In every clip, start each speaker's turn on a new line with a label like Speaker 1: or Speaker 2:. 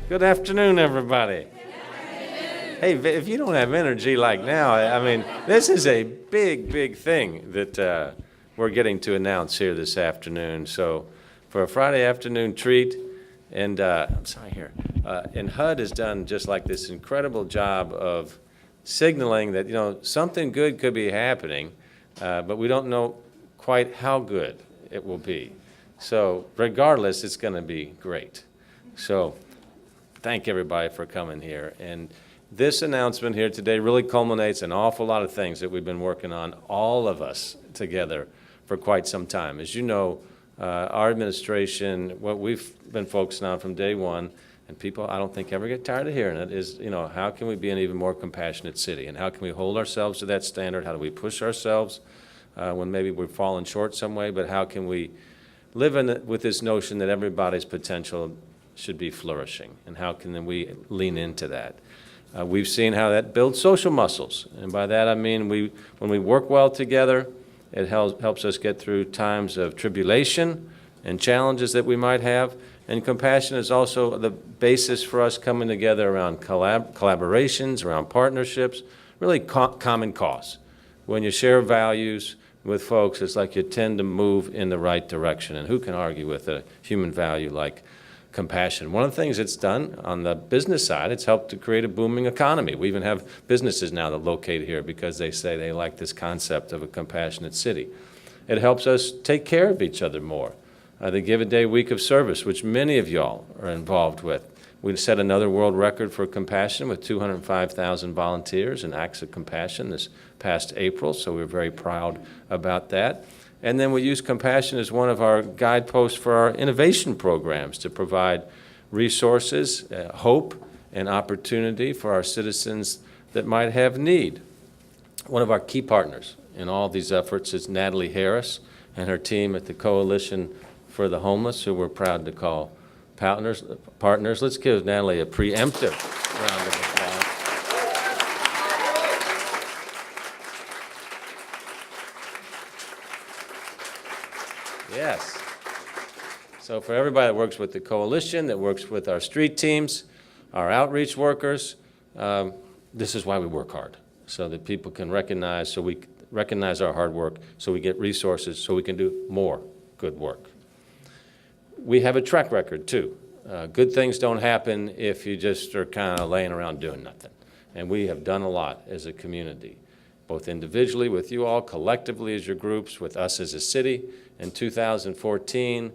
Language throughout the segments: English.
Speaker 1: Good afternoon, everybody. Hey, if you don't have energy like now, I mean, this is a big, big thing that we're getting to announce here this afternoon. So for a Friday afternoon treat, and I'm sorry here, and HUD has done just like this incredible job of signaling that, you know, something good could be happening, but we don't know quite how good it will be. So regardless, it's going to be great. So thank everybody for coming here. And this announcement here today really culminates an awful lot of things that we've been working on, all of us together, for quite some time. As you know, our administration, what we've been focusing on from day one, and people I don't think ever get tired of hearing it, is, you know, how can we be an even more compassionate city? And how can we hold ourselves to that standard? How do we push ourselves when maybe we've fallen short some way? But how can we live with this notion that everybody's potential should be flourishing, and how can we lean into that? We've seen how that builds social muscles, and by that I mean when we work well together, it helps us get through times of tribulation and challenges that we might have, and compassion is also the basis for us coming together around collaborations, around partnerships, really common cause. When you share values with folks, it's like you tend to move in the right direction, and who can argue with a human value like compassion? One of the things it's done on the business side, it's helped to create a booming economy. We even have businesses now that locate here because they say they like this concept of a compassionate city. It helps us take care of each other more. The Give a Day Week of Service, which many of y'all are involved with. We set another world record for compassion with 205,000 volunteers in acts of compassion this past April, so we're very proud about that. And then we use compassion as one of our guideposts for our innovation programs to provide resources, hope, and opportunity for our citizens that might have need. One of our key partners in all these efforts is Natalie Harris and her team at the Coalition for the Homeless, who we're proud to call partners. Let's give Natalie a preemptive round of applause. Yes. So for everybody that works with the Coalition, that works with our street teams, our outreach workers, this is why we work hard, so that people can recognize, so we recognize our hard work, so we get resources, so we can do more good work. We have a track record, too. Good things don't happen if you just are kind of laying around doing nothing. And we have done a lot as a community, both individually with you all, collectively as your groups, with us as a city. In 2014,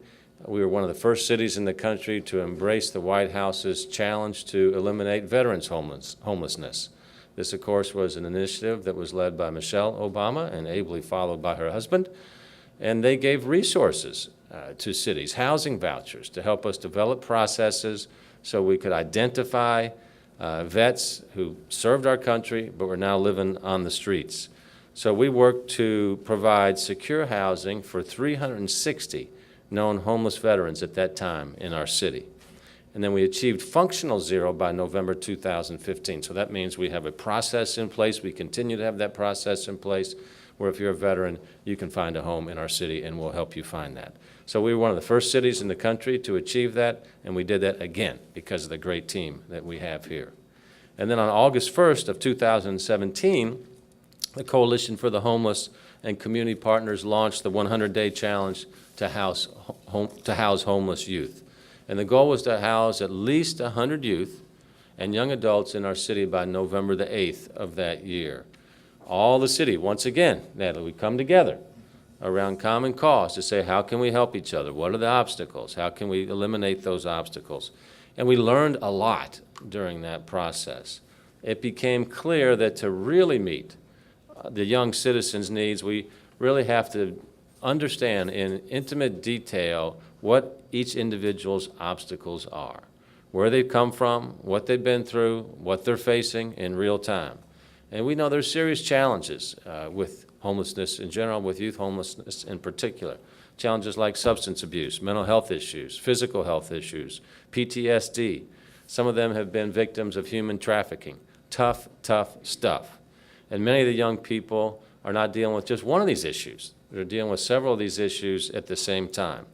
Speaker 1: we were one of the first cities in the country to embrace the White House's challenge to eliminate veterans' homelessness. This, of course, was an initiative that was led by Michelle Obama and ably followed by her husband. And they gave resources to cities, housing vouchers, to help us develop processes so we could identify vets who served our country but were now living on the streets. So we worked to provide secure housing for 360 known homeless veterans at that time in our city. And then we achieved functional zero by November 2015. So that means we have a process in place. We continue to have that process in place where if you're a veteran, you can find a home in our city, and we'll help you find that. So we were one of the first cities in the country to achieve that, and we did that again because of the great team that we have here. And then on August 1st of 2017, the Coalition for the Homeless and community partners launched the 100-day challenge to house homeless youth. And the goal was to house at least 100 youth and young adults in our city by November the 8th of that year. All the city, once again, Natalie, we come together around common cause to say, how can we help each other? What are the obstacles? How can we eliminate those obstacles? And we learned a lot during that process. It became clear that to really meet the young citizens' needs, we really have to understand in intimate detail what each individual's obstacles are, where they've come from, what they've been through, what they're facing in real time. And we know there's serious challenges with homelessness in general, with youth homelessness in particular. Challenges like substance abuse, mental health issues, physical health issues, PTSD. Some of them have been victims of human trafficking. Tough, tough stuff. And many of the young people are not dealing with just one of these issues. They're dealing with several of these issues at the same time.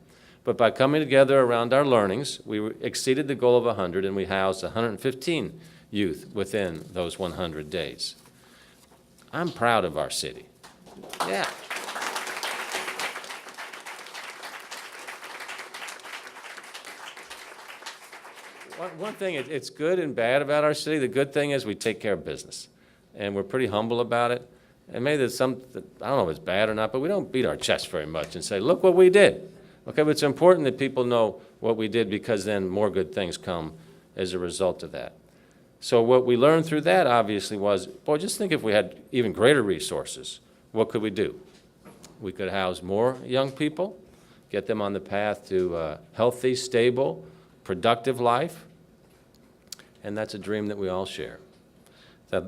Speaker 1: But by coming together around our learnings, we exceeded the goal of 100, and we housed 115 youth within those 100 days. I'm proud of our city. Yeah. One thing, it's good and bad about our city. The good thing is we take care of business, and we're pretty humble about it. And maybe there's some, I don't know if it's bad or not, but we don't beat our chest very much and say, look what we did. Okay, but it's important that people know what we did, because then more good things come as a result of that. So what we learned through that, obviously, was, boy, just think if we had even greater resources, what could we do? We could house more young people, get them on the path to a healthy, stable, productive life, and that's a dream that we all share.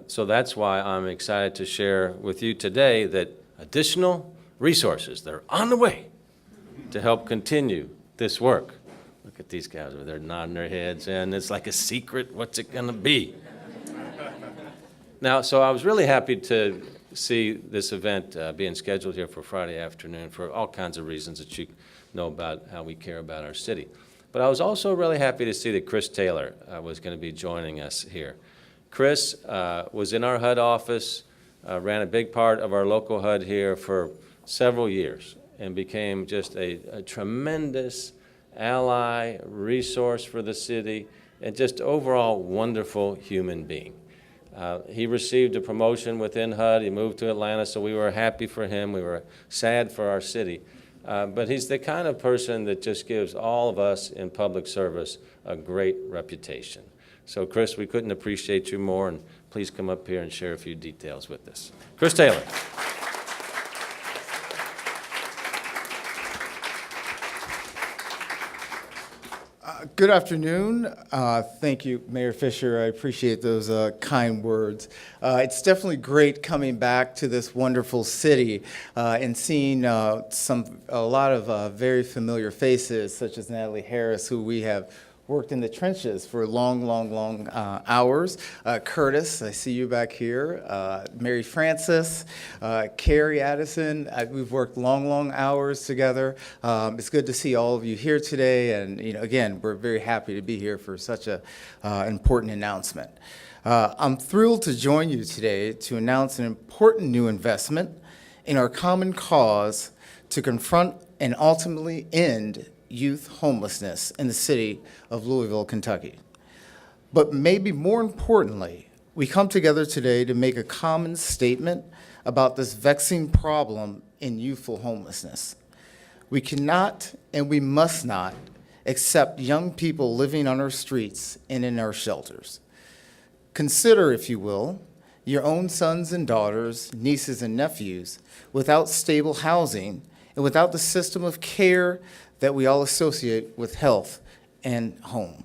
Speaker 1: So that's why I'm excited to share with you today that additional resources, they're on the way to help continue this work. Look at these guys, they're nodding their heads, and it's like a secret, what's it gonna be? Now, so I was really happy to see this event being scheduled here for Friday afternoon for all kinds of reasons that you know about how we care about our city. But I was also really happy to see that Chris Taylor was going to be joining us here. Chris was in our HUD office, ran a big part of our local HUD here for several years, and became just a tremendous ally, resource for the city, and just overall wonderful human being. He received a promotion within HUD. He moved to Atlanta, so we were happy for him. We were sad for our city. But he's the kind of person that just gives all of us in public service a great reputation. So, Chris, we couldn't appreciate you more, and please come up here and share a few details with us. Chris Taylor.
Speaker 2: Good afternoon. Thank you, Mayor Fisher. I appreciate those kind words. It's definitely great coming back to this wonderful city and seeing a lot of very familiar faces, such as Natalie Harris, who we have worked in the trenches for long hours. Curtis, I see you back here. Mary Francis, Carrie Addison, we've worked long hours together. It's good to see all of you here today, and again, we're very happy to be here for such a important announcement. I'm thrilled to join you today to announce an important new investment in our common cause to confront and ultimately end youth homelessness in the city of Louisville, Kentucky. But maybe more importantly, we come together today to make a common statement about this vexing problem in youthful homelessness. We cannot and we must not accept young people living on our streets and in our shelters. Consider, if you will, your own sons and daughters, nieces and nephews without stable housing and without the system of care that we all associate with health and home.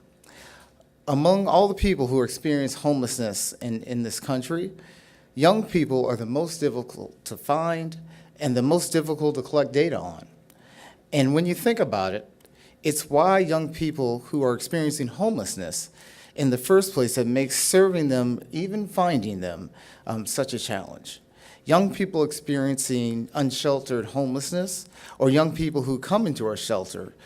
Speaker 2: Among all the people who experience homelessness in this country, young people are the most difficult to find and the most difficult to collect data on. And when you think about it, it's why young people who are experiencing homelessness in the first place that makes serving them, even finding them, such a challenge. Young people experiencing unsheltered homelessness or young people who come into our shelter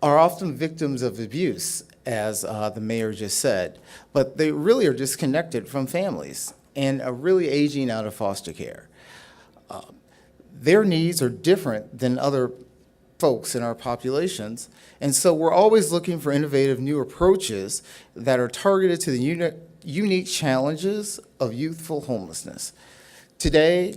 Speaker 2: are often victims of abuse, as the mayor just said, but they really are disconnected from families and are really aging out of foster care. Their needs are different than other folks in our populations, and so we're always looking for innovative new approaches that are targeted to the unique challenges of youthful homelessness. Today,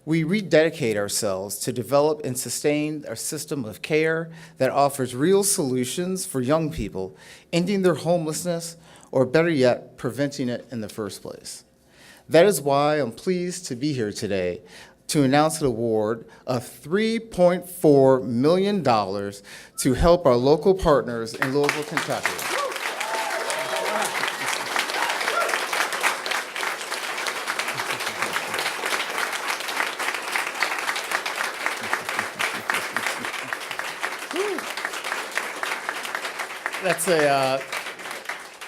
Speaker 2: we rededicate ourselves to develop and sustain a system of care that offers real solutions for young people, ending their homelessness, or better yet, preventing it in the first place. That is why I'm pleased to be here today to announce an award of $3.4 million to help our local partners in Louisville, Kentucky.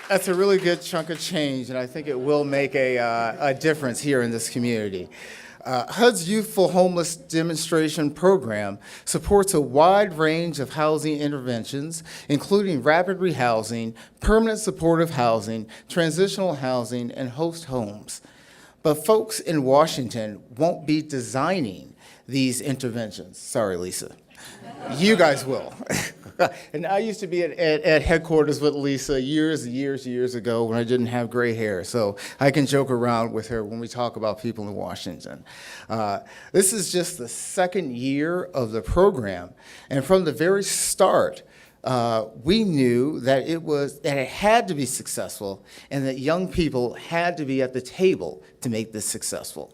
Speaker 2: That's a really good chunk of change, and I think it will make a difference here in this community. HUD's Youthful Homeless Demonstration Program supports a wide range of housing interventions, including rapid rehousing, permanent supportive housing, transitional housing, and host homes. But folks in Washington won't be designing these interventions. Sorry, Lisa. You guys will. And I used to be at headquarters with Lisa years ago when I didn't have gray hair, so I can joke around with her when we talk about people in Washington. This is just the second year of the program, and from the very start, we knew that it had to be successful and that young people had to be at the table to make this successful.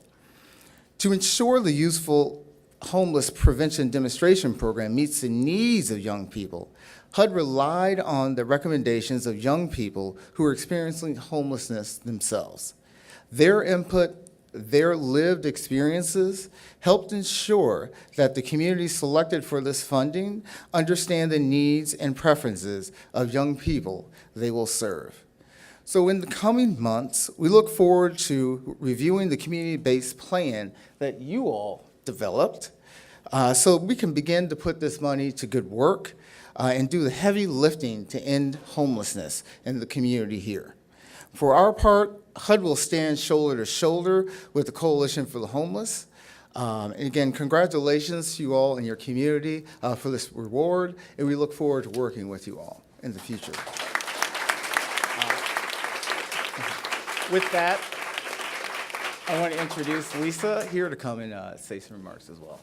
Speaker 2: To ensure the Youthful Homeless Prevention Demonstration Program meets the needs of young people, HUD relied on the recommendations of young people who are experiencing homelessness themselves. Their input, their lived experiences helped ensure that the communities selected for this funding understand the needs and preferences of young people they will serve. So in the coming months, we look forward to reviewing the community-based plan that you all developed so we can begin to put this money to good work and do the heavy lifting to end homelessness in the community here. For our part, HUD will stand shoulder to shoulder with the Coalition for the Homeless. And again, congratulations to you all and your community for this reward, and we look forward to working with you all in the future. With that, I want to introduce Lisa here to come and say some remarks as well.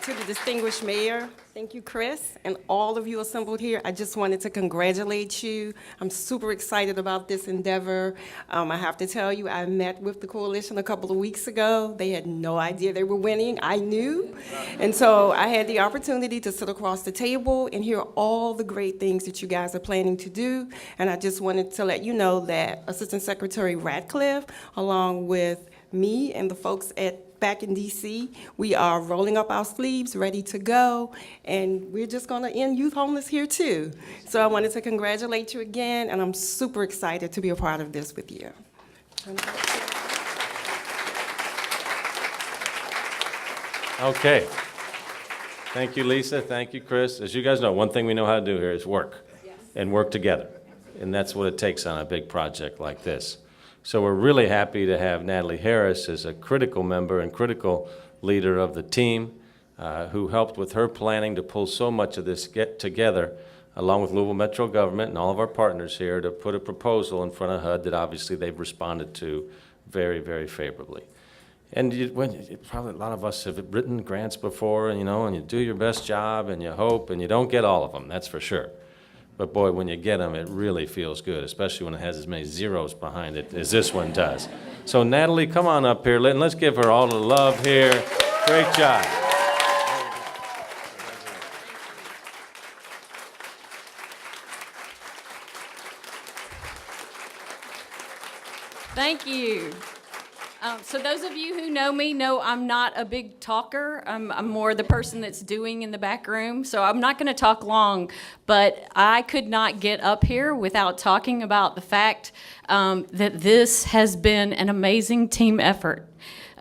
Speaker 3: To the distinguished mayor, thank you, Chris, and all of you assembled here. I just wanted to congratulate you. I'm super excited about this endeavor. I have to tell you, I met with the coalition a couple of weeks ago. They had no idea they were winning. I knew. And so I had the opportunity to sit across the table and hear all the great things that you guys are planning to do. And I just wanted to let you know that Assistant Secretary Ratcliffe, along with me and the folks back in DC, we are rolling up our sleeves, ready to go, and we're just gonna end youth homeless here too. So I wanted to congratulate you again, and I'm super excited to be a part of this with you.
Speaker 1: Okay. Thank you, Lisa. Thank you, Chris. As you guys know, one thing we know how to do here is work and work together. And that's what it takes on a big project like this. So we're really happy to have Natalie Harris as a critical member and critical leader of the team who helped with her planning to pull so much of this together along with Louisville Metro Government and all of our partners here to put a proposal in front of HUD that obviously they've responded to very, very favorably. And probably a lot of us have written grants before, and you do your best job and you hope, and you don't get all of them, that's for sure. But boy, when you get them, it really feels good, especially when it has as many zeros behind it as this one does. So Natalie, come on up here, and let's give her all the love here. Great job.
Speaker 4: Thank you. So those of you who know me know I'm not a big talker. I'm more the person that's doing in the back room. So I'm not going to talk long, but I could not get up here without talking about the fact that this has been an amazing team effort.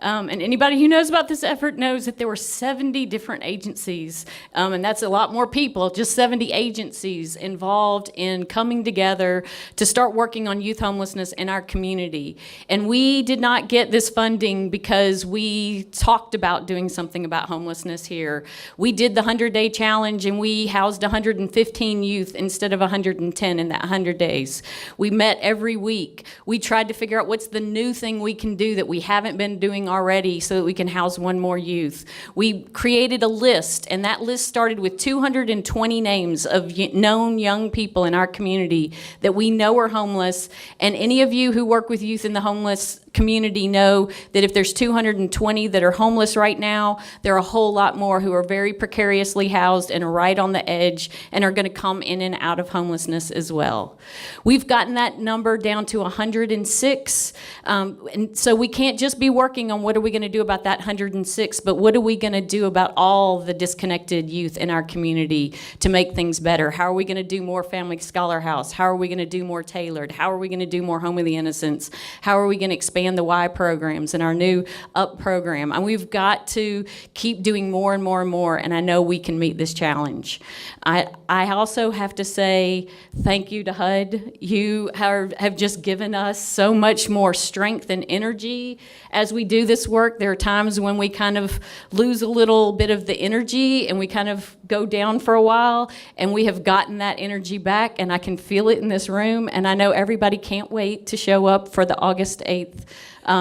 Speaker 4: And anybody who knows about this effort knows that there were 70 different agencies, and that's a lot more people, just 70 agencies involved in coming together to start working on youth homelessness in our community. And we did not get this funding because we talked about doing something about homelessness here. We did the 100-day challenge, and we housed 115 youth instead of 110 in that 100 days. We met every week. We tried to figure out what's the new thing we can do that we haven't been doing already so that we can house one more youth. We created a list, and that list started with 220 names of known young people in our community that we know are homeless. And any of you who work with youth in the homeless community know that if there's 220 that are homeless right now, there are a whole lot more who are very precariously housed and are right on the edge and are going to come in and out of homelessness as well. We've gotten that number down to 106, and so we can't just be working on what are we going to do about that 106, but what are we going to do about all the disconnected youth in our community to make things better? How are we going to do more Family Scholar House? How are we going to do more tailored? How are we going to do more Home of the Innocents? How are we going to expand the Y programs and our new UP program? And we've got to keep doing more and more and more, and I know we can meet this challenge. I also have to say thank you to HUD. You have just given us so much more strength and energy as we do this work. There are times when we kind of lose a little bit of the energy and we kind of go down for a while, and we have gotten that energy back, and I can feel it in this room, and I know everybody can't wait to show up for the August 8th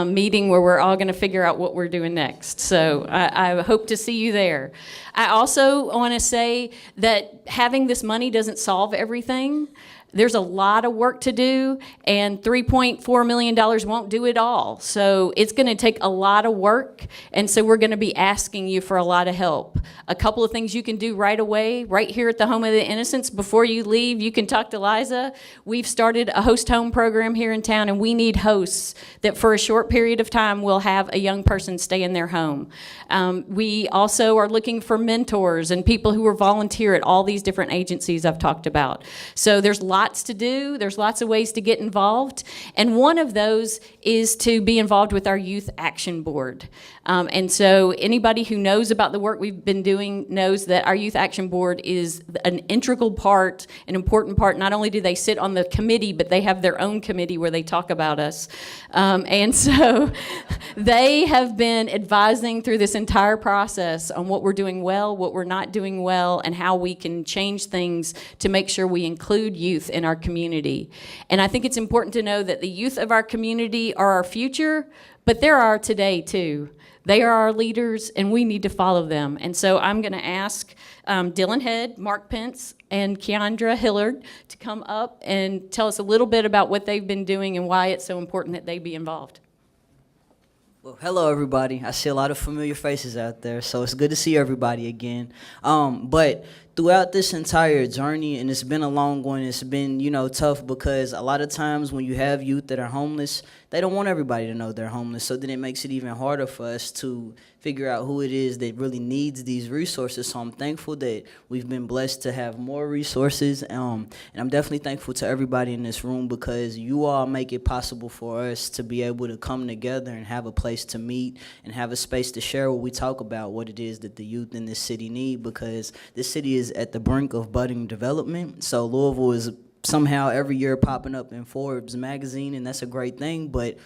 Speaker 4: meeting where we're all going to figure out what we're doing next. So I hope to see you there. I also want to say that having this money doesn't solve everything. There's a lot of work to do, and $3.4 million won't do it all. So it's going to take a lot of work, and so we're going to be asking you for a lot of help. A couple of things you can do right away, right here at the Home of the Innocents. Before you leave, you can talk to Liza. We've started a host home program here in town, and we need hosts that for a short period of time will have a young person stay in their home. We also are looking for mentors and people who will volunteer at all these different agencies I've talked about. So there's lots to do. There's lots of ways to get involved. And one of those is to be involved with our Youth Action Board. And so anybody who knows about the work we've been doing knows that our Youth Action Board is an integral part, an important part. Not only do they sit on the committee, but they have their own committee where they talk about us. And so they have been advising through this entire process on what we're doing well, what we're not doing well, and how we can change things to make sure we include youth in our community. And I think it's important to know that the youth of our community are our future, but they're our today too. They are our leaders, and we need to follow them. And so I'm going to ask Dylan Head, Mark Pence, and Keandra Hillard to come up and tell us a little bit about what they've been doing and why it's so important that they be involved.
Speaker 5: Well, hello, everybody. I see a lot of familiar faces out there, so it's good to see everybody again. But throughout this entire journey, and it's been a long one, it's been, tough because a lot of times when you have youth that are homeless, they don't want everybody to know they're homeless, so then it makes it even harder for us to figure out who it is that really needs these resources. So I'm thankful that we've been blessed to have more resources, and I'm definitely thankful to everybody in this room because you all make it possible for us to be able to come together and have a place to meet and have a space to share what we talk about, what it is that the youth in this city need, because this city is at the brink of budding development. So Louisville is somehow every year popping up in Forbes magazine, and that's a great thing, but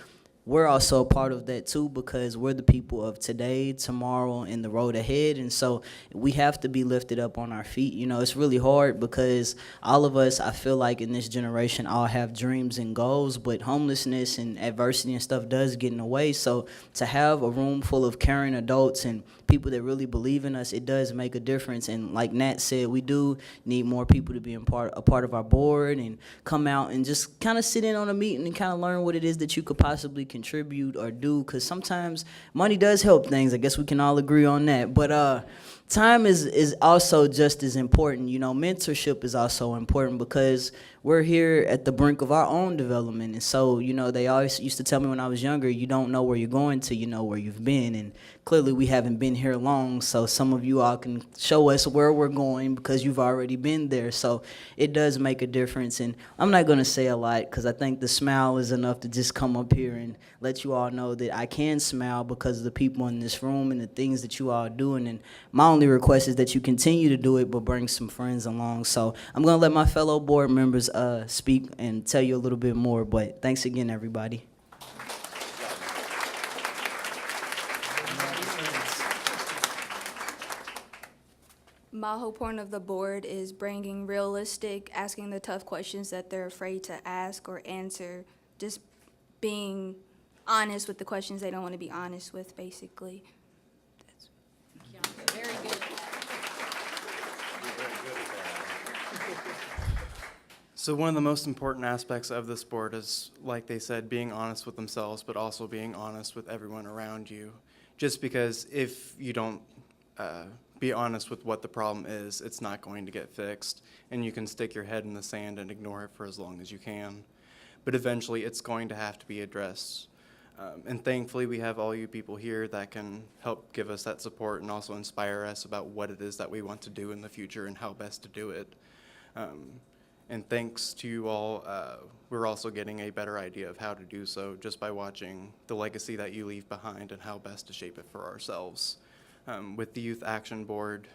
Speaker 5: we're also a part of that too because we're the people of today, tomorrow, and the road ahead. And so we have to be lifted up on our feet. It's really hard because all of us, I feel like in this generation, all have dreams and goals, but homelessness and adversity and stuff does get in the way. So to have a room full of caring adults and people that really believe in us, it does make a difference. And like Nat said, we do need more people to be a part of our board and come out and just kind of sit in on a meeting and kind of learn what it is that you could possibly contribute or do, because sometimes money does help things. I guess we can all agree on that. But time is also just as important. Mentorship is also important because we're here at the brink of our own development. And so, they always used to tell me when I was younger, you don't know where you're going till you know where you've been. And clearly we haven't been here long, so some of you all can show us where we're going because you've already been there. So it does make a difference. And I'm not going to say a lot because I think the smile is enough to just come up here and let you all know that I can smile because of the people in this room and the things that you all are doing. And my only request is that you continue to do it, but bring some friends along. So I'm going to let my fellow board members speak and tell you a little bit more, but thanks again, everybody.
Speaker 6: My whole point of the board is bringing realistic, asking the tough questions that they're afraid to ask or answer, just being honest with the questions they don't want to be honest with, basically.
Speaker 4: Very good.
Speaker 7: So one of the most important aspects of this board is, like they said, being honest with themselves, but also being honest with everyone around you. Just because if you don't be honest with what the problem is, it's not going to get fixed, and you can stick your head in the sand and ignore it for as long as you can. But eventually, it's going to have to be addressed. And thankfully, we have all you people here that can help give us that support and also inspire us about what it is that we want to do in the future and how best to do it. And thanks to you all, we're also getting a better idea of how to do so just by watching the legacy that you leave behind and how best to shape it for ourselves. With the Youth Action Board,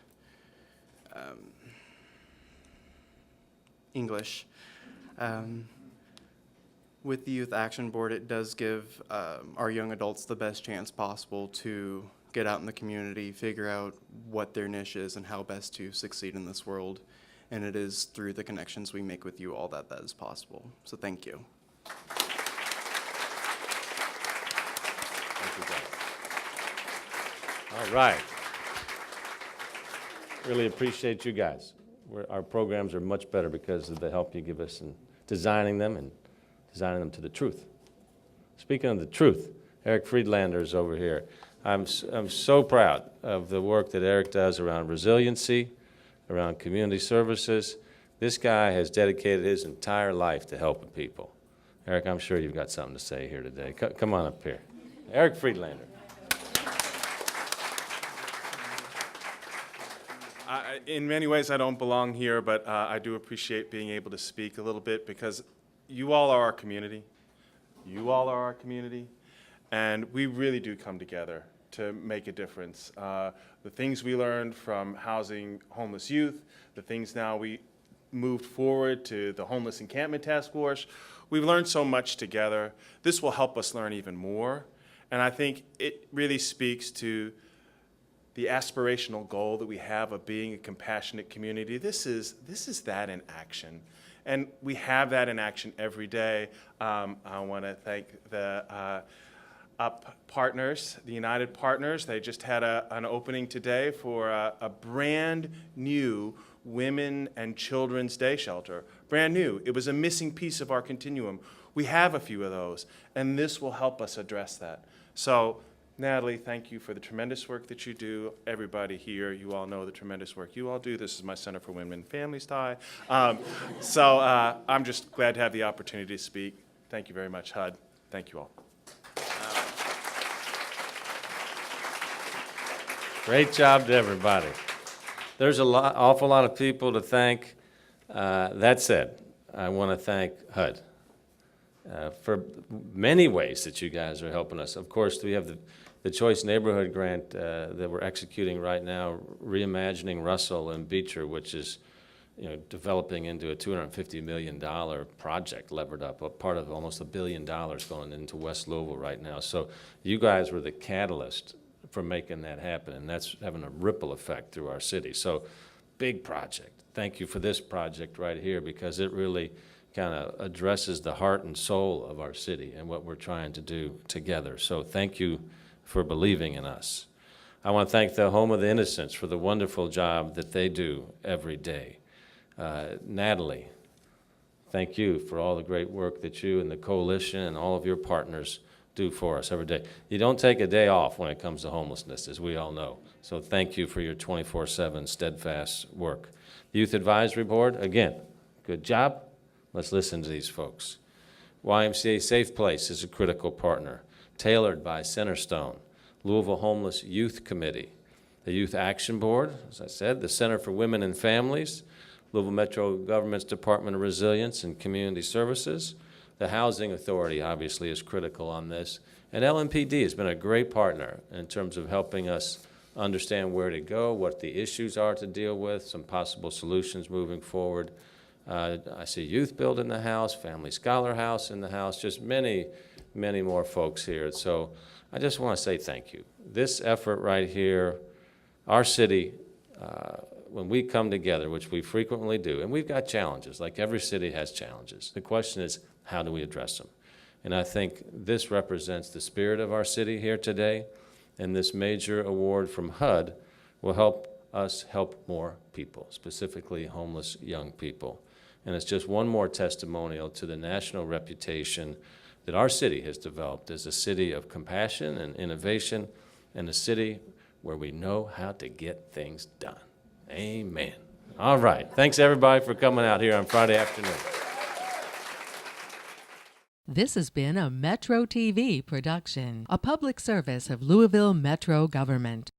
Speaker 7: English. With the Youth Action Board, it does give our young adults the best chance possible to get out in the community, figure out what their niche is and how best to succeed in this world. And it is through the connections we make with you all that that is possible. So thank you.
Speaker 1: Thank you, guys. All right. Really appreciate you guys. Our programs are much better because of the help you give us in designing them and designing them to the truth. Speaking of the truth, Eric Friedlander is over here. I'm so proud of the work that Eric does around resiliency, around community services. This guy has dedicated his entire life to helping people. Eric, I'm sure you've got something to say here today. Come on up here. Eric Friedlander.
Speaker 8: In many ways, I don't belong here, but I do appreciate being able to speak a little bit because you all are our community. You all are our community, and we really do come together to make a difference. The things we learned from housing homeless youth, the things now we moved forward to the Homeless Encampment Task Force, we've learned so much together. This will help us learn even more, and I think it really speaks to the aspirational goal that we have of being a compassionate community. This is that in action. And we have that in action every day. I want to thank the UP partners, the United Partners. They just had an opening today for a brand new Women and Children's Day shelter. Brand new. It was a missing piece of our continuum. We have a few of those, and this will help us address that. So, Natalie, thank you for the tremendous work that you do. Everybody here, you all know the tremendous work you all do. This is my Center for Women and Families tie. So I'm just glad to have the opportunity to speak. Thank you very much, HUD. Thank you all.
Speaker 1: Great job to everybody. There's awful lot of people to thank. That said, I want to thank HUD for many ways that you guys are helping us. Of course, we have the Choice Neighborhood Grant that we're executing right now, reimagining Russell and Beecher, which is developing into a $250 million project levered up, a part of almost $1 billion going into West Louisville right now. So you guys were the catalyst for making that happen, and that's having a ripple effect through our city. So big project. Thank you for this project right here because it really kind of addresses the heart and soul of our city and what we're trying to do together. So thank you for believing in us. I want to thank the Home of the Innocents for the wonderful job that they do every day. Natalie, thank you for all the great work that you and the coalition and all of your partners do for us every day. You don't take a day off when it comes to homelessness, as we all know. So thank you for your 24/7 steadfast work. Youth Advisory Board, again, good job. Let's listen to these folks. YMCA Safe Place is a critical partner, tailored by Centerstone, Louisville Homeless Youth Committee, the Youth Action Board, as I said, the Center for Women and Families, Louisville Metro Government's Department of Resilience and Community Services. The Housing Authority obviously is critical on this. And LMPD has been a great partner in terms of helping us understand where to go, what the issues are to deal with, some possible solutions moving forward. I see Youth Build in the house, Family Scholar House in the house, just many, many more folks here. So I just want to say thank you. This effort right here, our city, when we come together, which we frequently do, and we've got challenges, like every city has challenges. The question is, how do we address them? And I think this represents the spirit of our city here today, and this major award from HUD will help us help more people, specifically homeless young people. And it's just one more testimonial to the national reputation that our city has developed as a city of compassion and innovation, and a city where we know how to get things done. Amen. All right. Thanks, everybody, for coming out here on Friday afternoon.
Speaker 9: This has been a Metro TV production, a public service of Louisville Metro government.